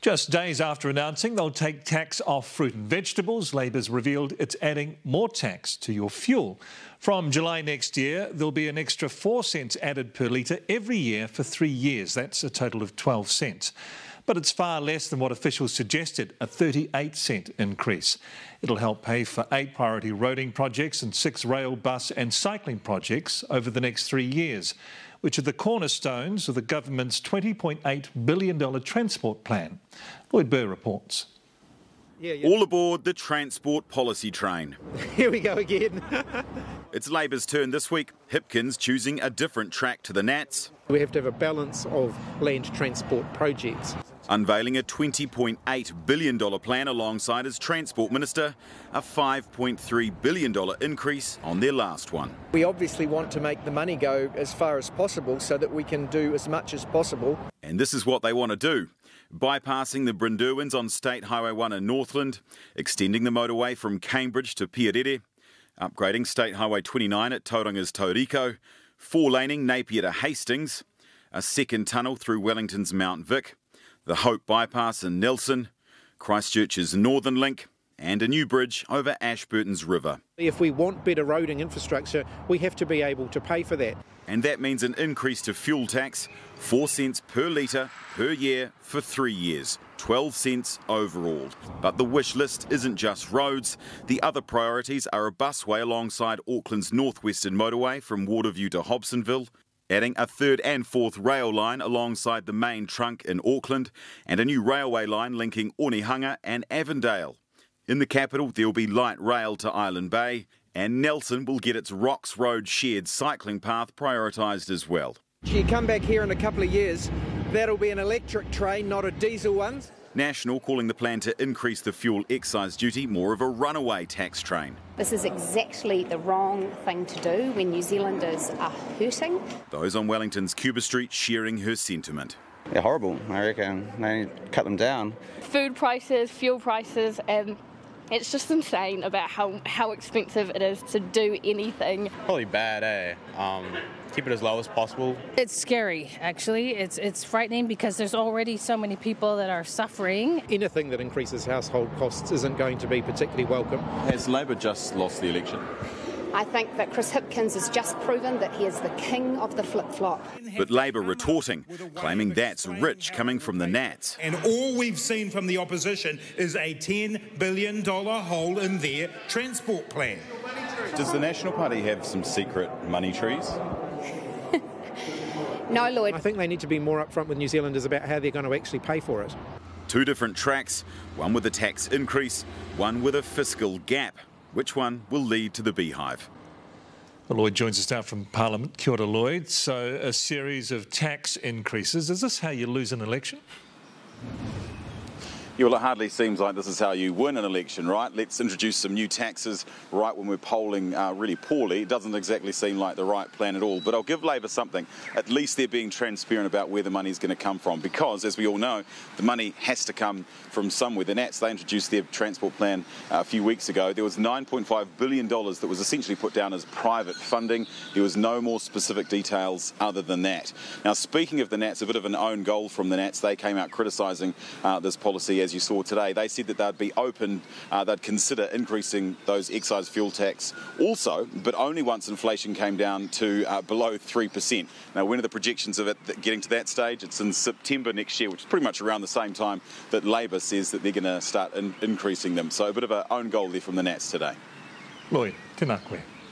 Just days after announcing they'll take tax off fruit and vegetables, Labor's revealed it's adding more tax to your fuel. From July next year, there'll be an extra 4 cents added per litre every year for 3 years. That's a total of 12 cents. But it's far less than what officials suggested, a 38-cent increase. It'll help pay for 8 priority roading projects and 6 rail, bus and cycling projects over the next 3 years, which are the cornerstones of the government's $20.8 billion transport plan. Lloyd Burr reports. All aboard the transport policy train. Here we go again. It's Labor's turn this week. Hipkins choosing a different track to the Nats. We have to have a balance of land transport projects. Unveiling a $20.8 billion plan alongside his Transport Minister, a $5.3 billion increase on their last one. We obviously want to make the money go as far as possible so that we can do as much as possible. And this is what they want to do. Bypassing the Brynderwyns on State Highway 1 in Northland, extending the motorway from Cambridge to Pierere, upgrading State Highway 29 at Tauranga's Tauriko, 4-laning Napier to Hastings, a second tunnel through Wellington's Mount Vic, the Hope Bypass in Nelson, Christchurch's Northern Link, and a new bridge over Ashburton's River. If we want better roading infrastructure, we have to be able to pay for that. And that means an increase to fuel tax, 4 cents per litre per year for 3 years, 12 cents overall. But the wish list isn't just roads. The other priorities are a busway alongside Auckland's northwestern motorway from Waterview to Hobsonville, adding a 3rd and 4th rail line alongside the main trunk in Auckland, and a new railway line linking Onehunga and Avondale. In the capital, there'll be light rail to Island Bay, and Nelson will get its Rocks Road shared cycling path prioritised as well. You come back here in a couple of years, that'll be an electric train, not a diesel one. National calling the plan to increase the fuel excise duty more of a runaway tax train. This is exactly the wrong thing to do when New Zealanders are hurting. Those on Wellington's Cuba Street sharing her sentiment. They're horrible. I reckon they need to cut them down. Food prices, fuel prices, and it's just insane about how expensive it is to do anything. Probably bad, eh? Keep it as low as possible. It's scary, actually. It's frightening because there's already so many people that are suffering. Anything that increases household costs isn't going to be particularly welcome. Has Labor just lost the election? I think that Chris Hipkins has just proven that he is the king of the flip-flop. But Labor retorting, claiming that's rich coming from the Nats. And all we've seen from the opposition is a $10 billion hole in their transport plan. Does the National Party have some secret money trees? No, Lloyd. I think they need to be more upfront with New Zealanders about how they're going to actually pay for it. 2 different tracks, one with a tax increase, one with a fiscal gap. Which one will lead to the beehive? Well, Lloyd joins us now from Parliament. Kia ora, Lloyd. So a series of tax increases. Is this how you lose an election? Yeah, well, it hardly seems like this is how you win an election, right? Let's introduce some new taxes right when we're polling really poorly. It doesn't exactly seem like the right plan at all. But I'll give Labor something. At least they're being transparent about where the money's going to come from. Because, as we all know, the money has to come from somewhere. The Nats, they introduced their transport plan a few weeks ago. There was $9.5 billion that was essentially put down as private funding. There was no more specific details other than that. Now, speaking of the Nats, a bit of an own goal from the Nats. They came out criticising this policy, as you saw today. They said that they'd be open, they'd consider increasing those excise fuel tax also, but only once inflation came down to below 3%. Now, when are the projections of it getting to that stage? It's in September next year, which is pretty much around the same time that Labor says that they're going to start increasing them. So a bit of an own goal there from the Nats today. Lloyd, tēnā koe.